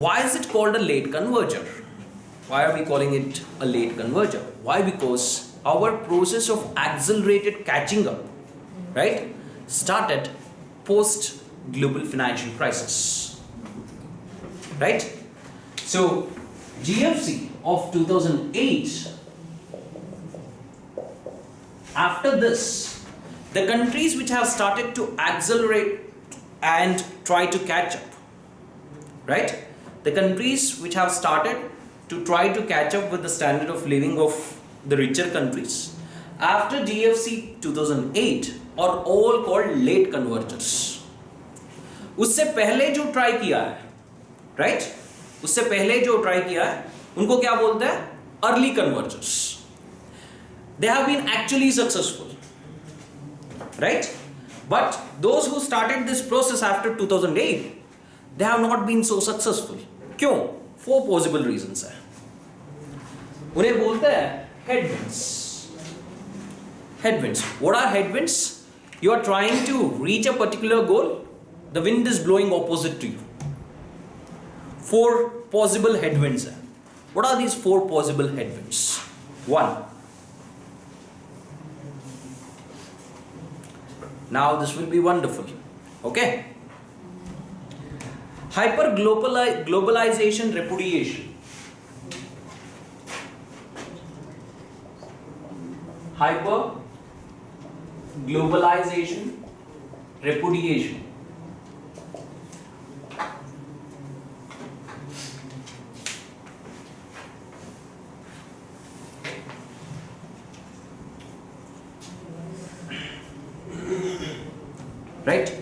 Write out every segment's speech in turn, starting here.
Why is it called a late converger? Why are we calling it a late converger? Why? Because our process of accelerated catching up, right, started post global financial crisis, right? So GFC of 2008, after this, the countries which have started to accelerate and try to catch up, right? The countries which have started to try to catch up with the standard of living of the richer countries after GFC 2008 are all called late convergers. उससे पहले जो try किया है, right, उससे पहले जो try किया है उनको क्या बोलते हैं? Early कन्वर्जर्स. They have been actually successful, right? But those who started this process after 2008, they have not been so successful. क्यों? 4 possible reasons है. उन्हें बोलते हैं headwinds. Headwinds. What are headwinds? You are trying to reach a particular goal. The wind is blowing opposite to you. 4 possible headwinds है. What are these 4 possible headwinds? 1. Now this will be wonderful. Okay. Hyper globalization repudiation. Hyper globalization repudiation. Right?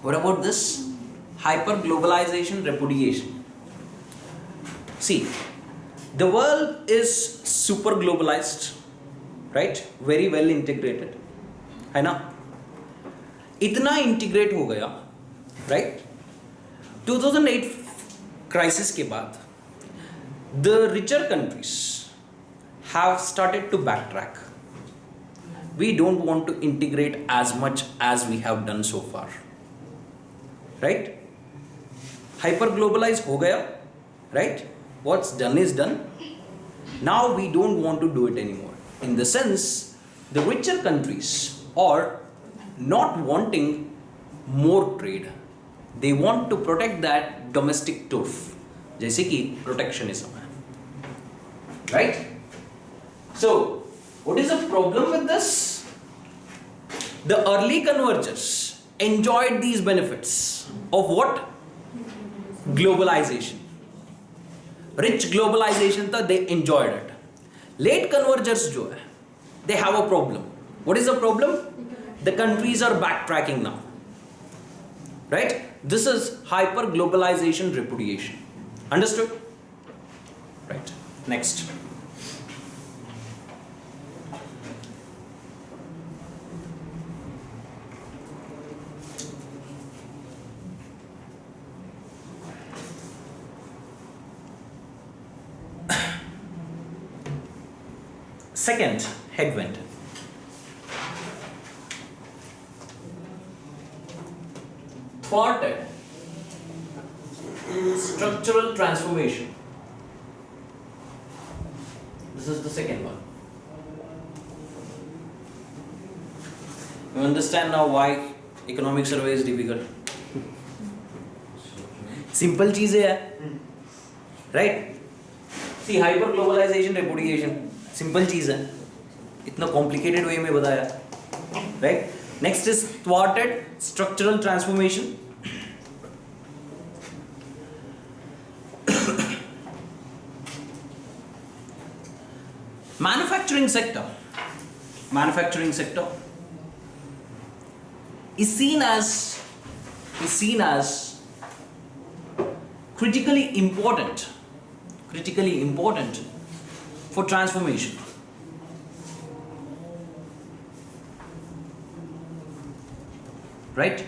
What about this? Hyper globalization repudiation. See, the world is super globalized, right? Very well integrated, है ना? इतना integrate हो गया, right? 2008 crisis के बाद, the richer countries have started to backtrack. We don't want to integrate as much as we have done so far. Right? Hyper globalize हो गया, right? What's done is done. Now we don't want to do it anymore. In the sense, the richer countries are not wanting more trade. They want to protect that domestic turf, जैसे कि protectionism है, right? So, what is the problem with this? The early convergers enjoyed these benefits of what? Globalization. Rich globalization था, they enjoyed it. Late convergers जो है, they have a problem. What is the problem? The countries are backtracking now. Right? This is hyper globalization repudiation. Understood? Right. Next. Second headwind. Thwarted structural transformation. This is the second one. You understand now why economic survey is difficult? Simple चीजें है, right? See, hyper globalization repudiation. Simple चीज है, इतना complicated way में बताया, right? Next is thwarted structural transformation. Manufacturing sector is seen as critically important for transformation. Right?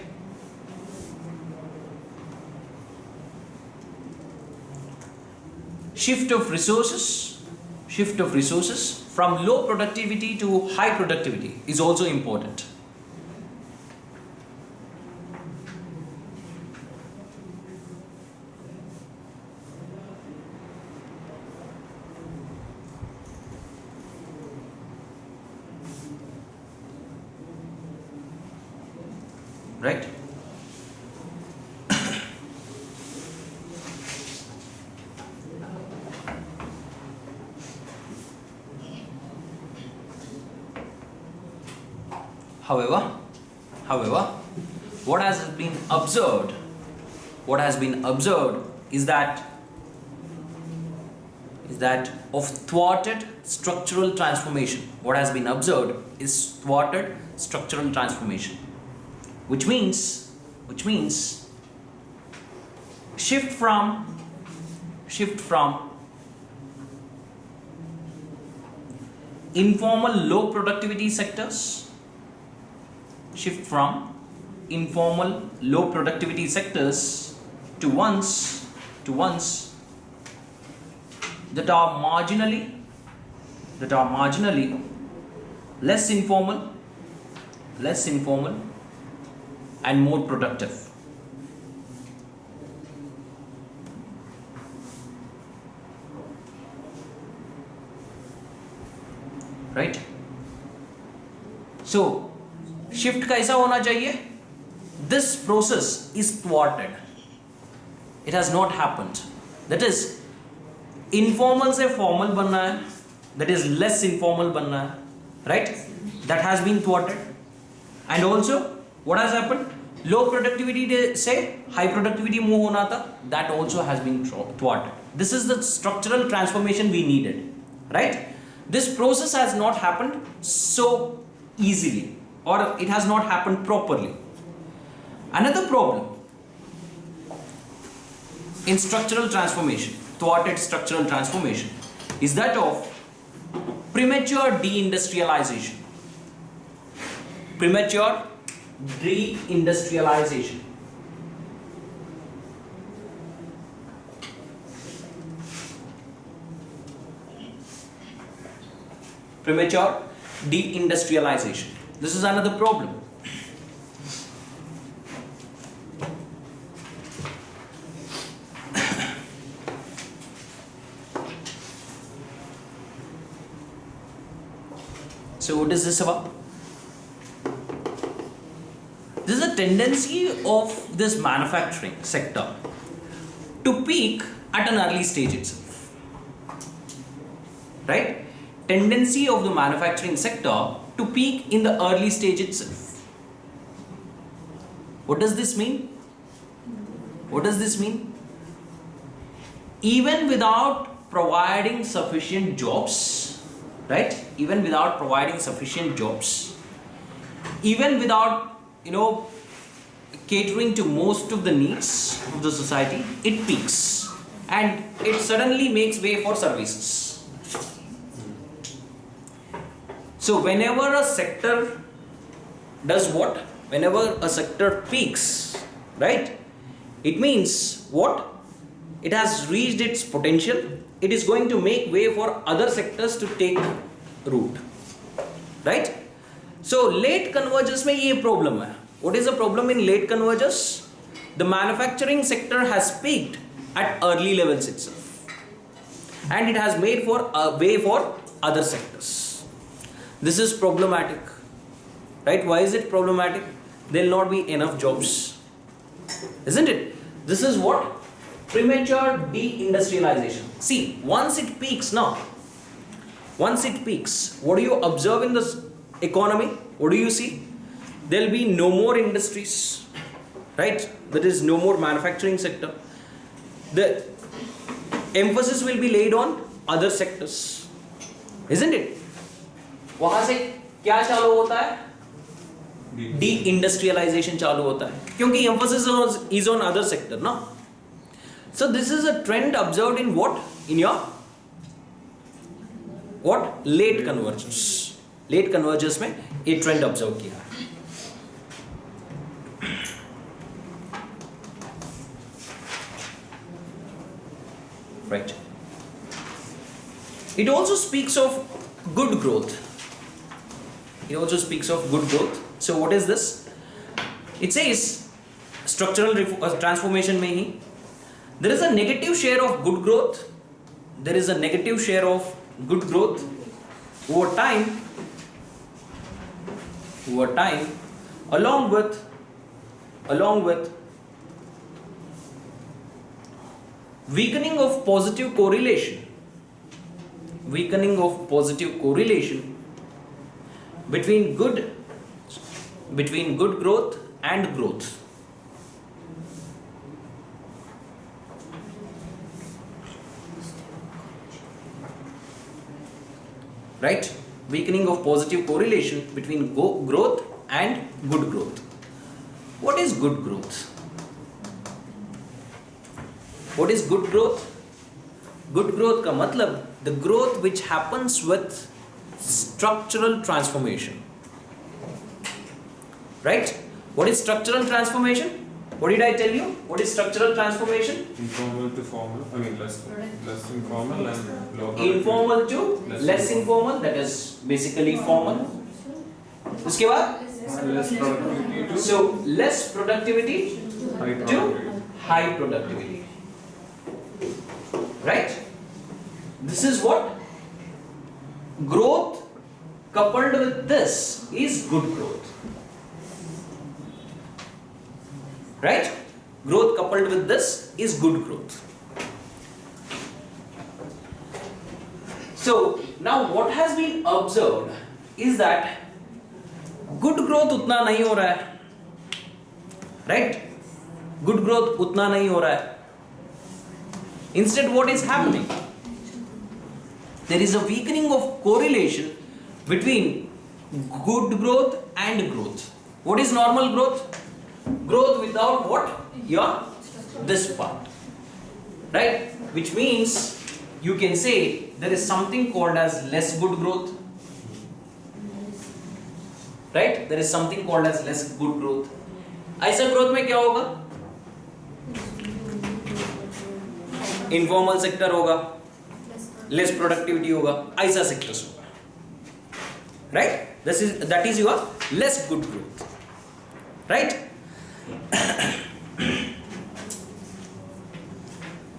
Shift of resources shift of resources from low productivity to high productivity is also important. Right? However, what has been observed is that of thwarted structural transformation. What has been observed is thwarted structural transformation, which means shift from informal low productivity sectors to ones that are marginally less informal and more productive. Right? So shift कैसा होना चाहिए? This process is thwarted. It has not happened. That is, informal से formal बनना है. That is less informal बनना है. Right? That has been thwarted. And also, what has happened? Low productivity से high productivity move होना था. That also has been thwarted. This is the structural transformation we needed. Right? This process has not happened so easily, or it has not happened properly. Another problem in structural transformation, thwarted structural transformation, is that of premature deindustrialization. Premature deindustrialization. Premature deindustrialization. This is another problem. So what is this about? This is a tendency of this manufacturing sector to peak at an early stage itself. Right? Tendency of the manufacturing sector to peak in the early stage itself. What does this mean? Even without providing sufficient jobs, right? Even without catering to most of the needs of the society, it peaks and it suddenly makes way for services. So whenever a sector does what? Whenever a sector peaks, right? It means what? It has reached its potential. It is going to make way for other sectors to take root, right? So late convergence में ये problem है. What is the problem in late convergence? The manufacturing sector has peaked at early levels itself, and it has made for a way for other sectors. This is problematic, right? Why is it problematic? There will not be enough jobs, isn't it? This is what? Premature deindustrialization. See, once it peaks, what do you observe in this economy? What do you see? There will be no more industries, right? There is no more manufacturing sector. The emphasis will be laid on other sectors, isn't it? वहां से क्या चालू होता है? De-industrialization चालू होता है, क्योंकि emphasis is on other sector, ना? So this is a trend observed in what? In your what? Late convergence. Late convergence में ये trend observe किया है. Right. It also speaks of good growth. It also speaks of good growth. So what is this? It says structural transformation में ही there is a negative share of good growth. There is a negative share of good growth over time, along with weakening of positive correlation between good growth and growth. Right? Weakening of positive correlation between growth and good growth. What is good growth? What is good growth? Good growth का मतलब the growth which happens with structural transformation. Right? What is structural transformation? What did I tell you? What is structural transformation? Informal to formal. I mean less informal and lower. Informal to less informal. That is basically formal. उसके बाद? Less productivity to. So less productivity high to productivity. high productivity. Right? This is what growth coupled with this is good growth. Right? Growth coupled with this is good growth. So now what has been observed is that good growth उतना नहीं हो रहा है. Right? Good growth उतना नहीं हो रहा है. Instead, what is happening? There is a weakening of correlation between good growth and growth. What is normal growth? Growth without what? This part. Right? Which means you can say there is something called as less good growth. Right? There is something called as less good growth. ऐसा growth में क्या होगा? Informal sector होगा, less productivity होगा, ऐसा sectors होगा. Right? That is your less good growth. Right?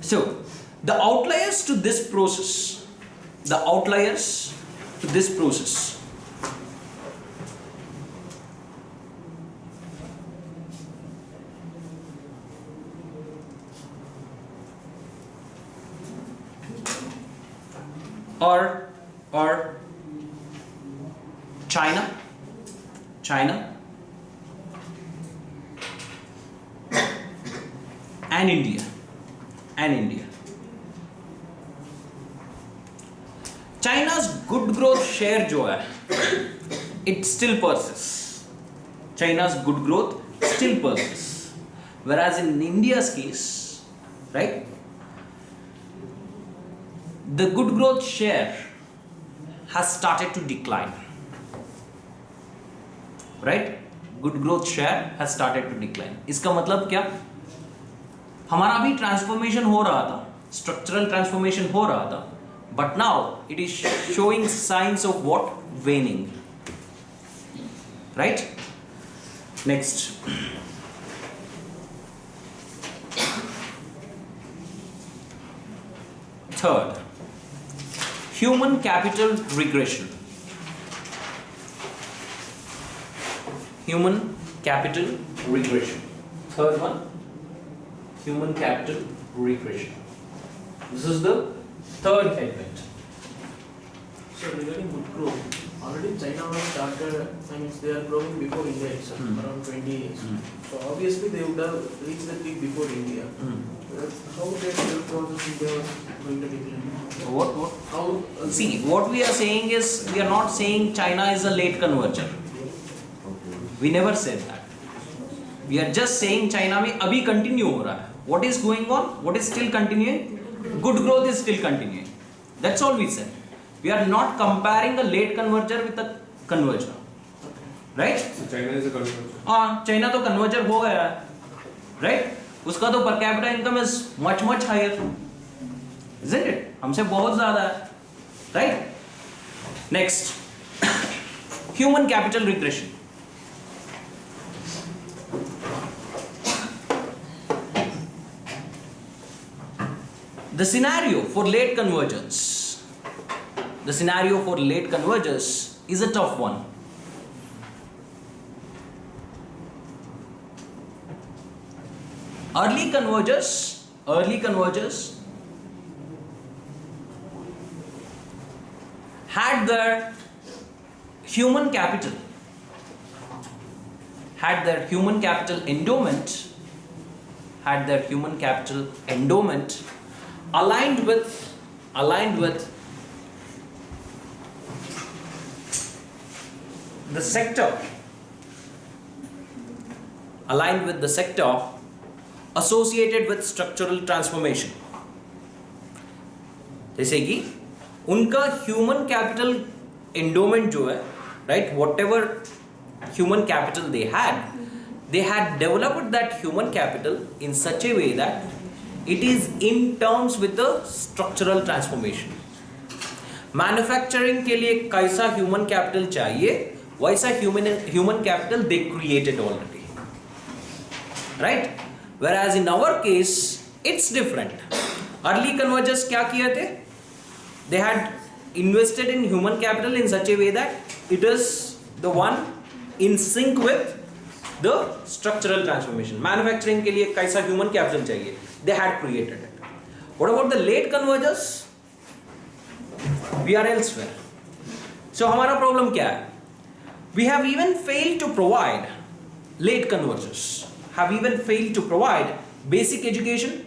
So the outliers to this process or China and India. China's good growth share जो है, it still persists. China's good growth still persists. Whereas in India's case, right, the good growth share has started to decline. Right? Good growth share has started to decline. इसका मतलब क्या? हमारा भी transformation हो रहा था, स्ट्रक्चरल ट्रांसफॉर्मेशन हो रहा था, but now it is showing signs of what? Waning. Right? Next. Third, human capital regression. Human capital regression. Third one, human capital regression. This is the third element. So regarding good growth, already China has started, I mean they are growing before India itself, around 20 years. So obviously they would have reached the peak before India. How their growth process India was going to decline? What? How? See, what we are saying is, we are not saying China is a late converger. We never said that. We are just saying China में अभी continue हो रहा है. What is going on? What is still continuing? Good growth is still continuing. That's all we said. We are not comparing a late converger with a converger. Right? So China is a converger. हाँ, China तो converger हो गया है. Right? उसका तो per capita income is much higher. Isn't it? हमसे बहुत ज़्यादा है. right? Next, human capital regression. The scenario for late convergence. The scenario for late convergence is a tough one. Early convergers had their human capital endowment aligned with the sector associated with structural transformation. जैसे कि उनका human capital endowment जो है, right, whatever human capital they had developed that human capital in such a way that it is in terms with the structural transformation. Manufacturing के लिए कैसा human capital चाहिए वैसा human capital they created already, right. Whereas in our case it's different. Early convergers क्या किए थे? They had invested in human capital in such a way that it is the one in sync with the structural transformation. Manufacturing के लिए कैसा human capital चाहिए? They had created it. What about the late convergers? We are elsewhere. So हमारा problem क्या है? We have even failed to provide late convergers. Have even failed to provide basic education,